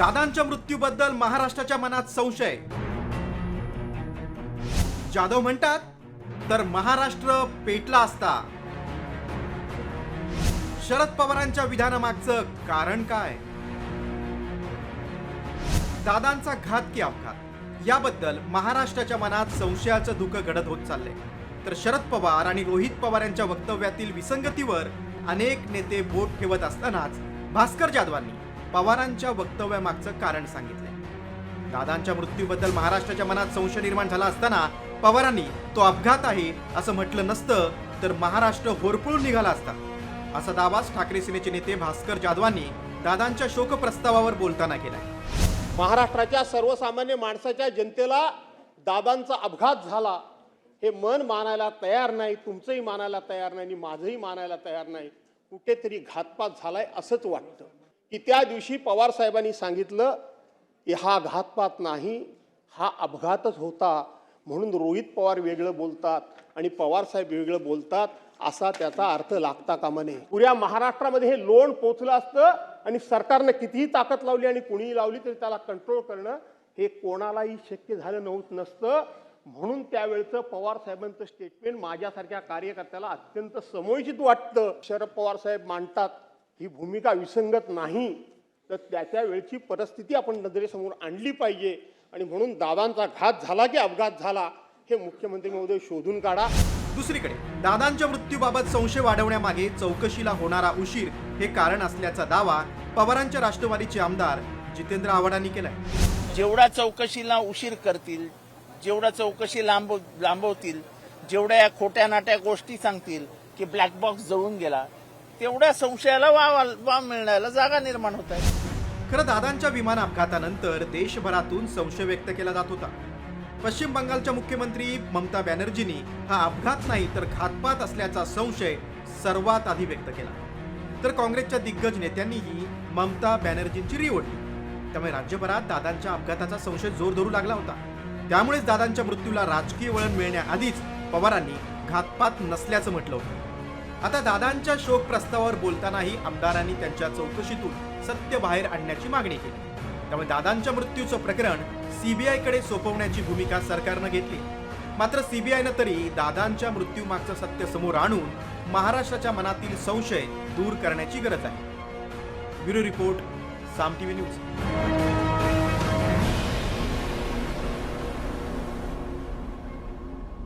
दादांच्या मृत्यूबद्दल महाराष्ट्राच्या मनात संशय. जाधव म्हणतात तर महाराष्ट्र पेटला असता. शरद पवारांच्या विधानामागचं कारण काय? दादांचा घात की अपघात याबद्दल महाराष्ट्राच्या मनात संशयाचं धुकं घडत होत चाललंय. तर शरद पवार आणि रोहित पवार यांच्या वक्तव्यातील विसंगतीवर अनेक नेते बोट ठेवत असतानाच भास्कर जाधवांनी पवारांच्या वक्तव्यामागचं कारण सांगितलंय. दादांच्या मृत्यूबद्दल महाराष्ट्राच्या मनात संशय निर्माण झाला असताना पवारांनी तो अपघात आहे असं म्हटलं नसतं तर महाराष्ट्र होरपळून निघाला असता, असा दावा ठाकरे सेनेचे नेते भास्कर जाधवांनी दादांच्या शोक प्रस्तावावर बोलताना केलाय. महाराष्ट्राच्या सर्वसामान्य माणसाच्या जनतेला दादांचा अपघात झाला हे मन मानायला तयार नाही, तुमचंही मानायला तयार नाही आणि माझंही मानायला तयार नाही. कुठेतरी घातपात झालाय असंच वाटतं की त्या दिवशी पवार साहेबांनी सांगितलं की हा घातपात नाही, हा अपघातच होता, म्हणून रोहित पवार वेगळं बोलतात आणि पवार साहेब वेगळं बोलतात असा त्याचा अर्थ लागता कामा नये. पुऱ्या महाराष्ट्रामध्ये हे लोण पोचलं असतं आणि सरकारनं कितीही ताकद लावली आणि कुणीही लावली तरी त्याला कंट्रोल करणं हे कोणालाही शक्य झालं नसतं. म्हणून त्यावेळचं पवार साहेबांचं स्टेटमेंट माझ्यासारख्या कार्यकर्त्याला अत्यंत समयोचित वाटतं. शरद पवार साहेब मांडतात ही भूमिका विसंगत नाही, तर त्याच्या वेळची परिस्थिती आपण नजरेसमोर आणली पाहिजे आणि म्हणून दादांचा घात झाला की अपघात झाला हे मुख्यमंत्री महोदय शोधून काढा. दुसरीकडे दादांच्या मृत्यूबाबत संशय वाढवण्यामागे चौकशीला होणारा उशीर हे कारण असल्याचा दावा पवारांच्या राष्ट्रवादीचे आमदार जितेंद्र आव्हाडांनी केलाय. जेवढा चौकशीला उशीर करतील, जेवढा चौकशी लांबवतील, जेवढ्या या खोट्या नाट्या गोष्टी सांगतील की ब्लॅक बॉक्स जळून गेला, तेवढ्या संशयाला वाव मिळण्याला जागा निर्माण होत आहे. खरं दादांच्या विमान अपघातानंतर देशभरातून संशय व्यक्त केला जात होता. पश्चिम बंगालच्या मुख्यमंत्री ममता बॅनर्जींनी हा अपघात नाही तर घातपात असल्याचा संशय सर्वात आधी व्यक्त केला. तर काँग्रेसच्या दिग्गज नेत्यांनीही ममता बॅनर्जींची री ओढली. त्यामुळे राज्यभरात दादांच्या अपघाताचा संशय जोर धरू लागला होता. त्यामुळेच दादांच्या मृत्यूला राजकीय वळण मिळण्याआधीच पवारांनी घातपात नसल्याचं म्हटलं होतं. आता दादांच्या शोक प्रस्तावावर बोलतानाही आमदारांनी त्यांच्या चौकशीतून सत्य बाहेर आणण्याची मागणी केली. त्यामुळे दादांच्या मृत्यूचं प्रकरण सीबीआयकडे सोपवण्याची भूमिका सरकारनं घेतली. मात्र सीबीआयनं तरी दादांच्या मृत्यूमागचं सत्य समोर आणून महाराष्ट्राच्या मनातील संशय दूर करण्याची गरज आहे. ब्युरो रिपोर्ट, साम टीव्ही न्यूज.